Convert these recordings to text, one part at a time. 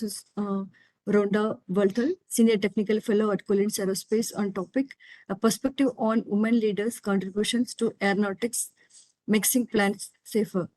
Mrs. RHONDA Walthal, Senior Technical Fellow at Collins Aerospace, on topic a perspective on women leaders' contributions to aeronautics, mixing plants safer.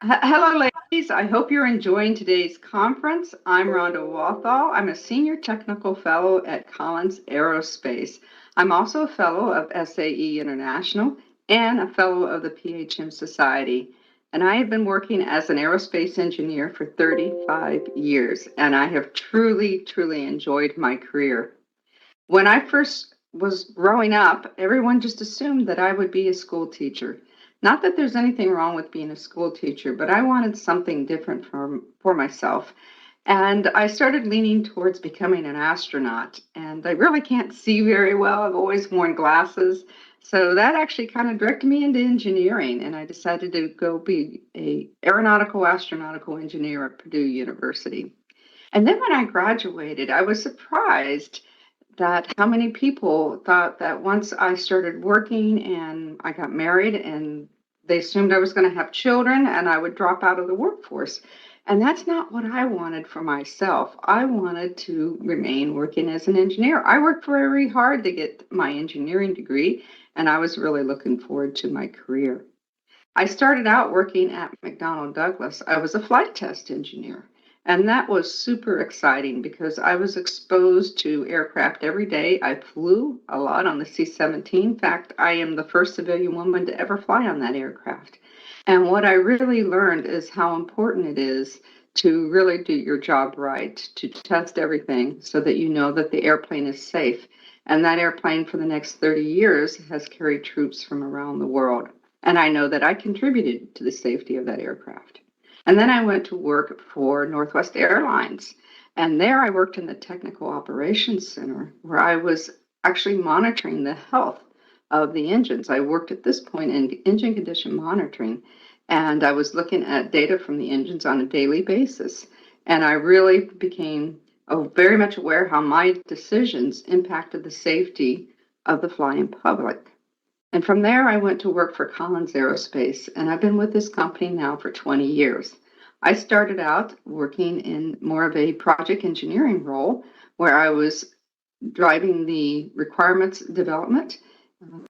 Hello, ladies. I hope you're enjoying today's conference. I'm Rhonda Walthall. I'm a Senior Technical Fellow at Collins Aerospace. I'm also a Fellow of SAE International and a Fellow of the PHM Society. And I have been working as an aerospace engineer for 35 years, and I have truly, truly enjoyed my career. When I first was growing up, everyone just assumed that I would be a school teacher. Not that there's anything wrong with being a school teacher, but I wanted something different for myself. And I started leaning towards becoming an astronaut. And I really can't see very well. I've always worn glasses. So that actually kind of directed me into engineering. And I decided to go be an aeronautical astronautical engineer at Purdue University. And then when I graduated, I was surprised that how many people thought that once I started working and I got married and they assumed I was going to have children and I would drop out of the workforce. And that's not what I wanted for myself. I wanted to remain working as an engineer. I worked very hard to get my engineering degree, and I was really looking forward to my career. I started out working at McDonnell Douglas. I was a flight test engineer. And that was super exciting because I was exposed to aircraft every day. I flew a lot on the C-17. In fact, I am the first civilian woman to ever fly on that aircraft. And what I really learned is how important it is to really do your job right, to test everything so that you know that the airplane is safe. And that airplane for the next 30 years has carried troops from around the world. And I know that I contributed to the safety of that aircraft. And then I went to work for Northwest Airlines. And there I worked in the Technical Operations Center, where I was actually monitoring the health of the engines. I worked at this point in engine condition monitoring, and I was looking at data from the engines on a daily basis. And I really became very much aware how my decisions impacted the safety of the flying public. And from there, I went to work for Collins Aerospace, and I've been with this company now for 20 years. I started out working in more of a project engineering role where I was driving the requirements development,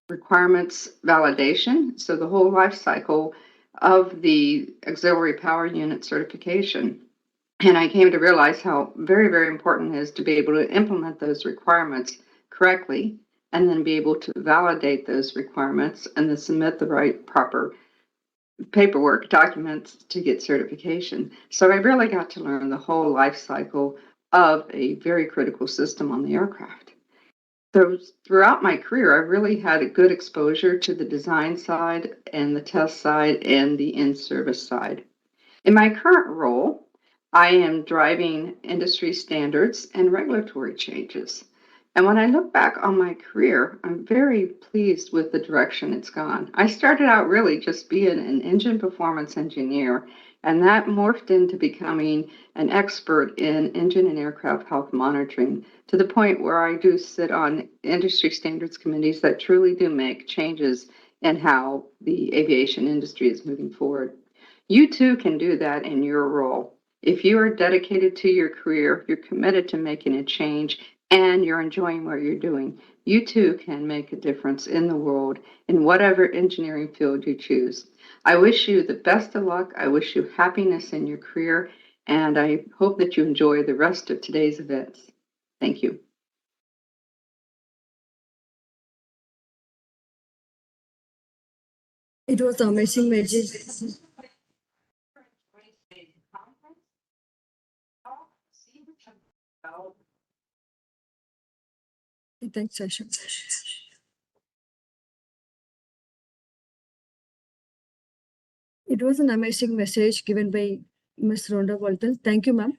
requirements validation, so the whole life cycle of the auxiliary power unit certification. And I came to realize how very important it is to be able to implement those requirements correctly and then be able to validate those requirements and then submit the right proper paperwork documents to get certification. So I really got to learn the whole life cycle of a very critical system on the aircraft. So throughout my career, I really had a good exposure to the design side and the test side and the in-service side. In my current role, I am driving industry standards and regulatory changes. And when I look back on my career, I'm very pleased with the direction it's gone. I started out really just being an engine performance engineer, and that morphed into becoming an expert in engine and aircraft health monitoring to the point where I do sit on industry standards committees that truly do make changes in how the aviation industry is moving forward. You too can do that in your role. If you are dedicated to your career, you're committed to making a change, and you're enjoying what you're doing, you too can make a difference in the world in whatever engineering field you choose. I wish you the best of luck. I wish you happiness in your career, and I hope that you enjoy the rest of today's events. Thank you. It was amazing message. Thanks, Sasha. It was an amazing message given by Ms. RHONDA Walthal. Thank you, ma'am.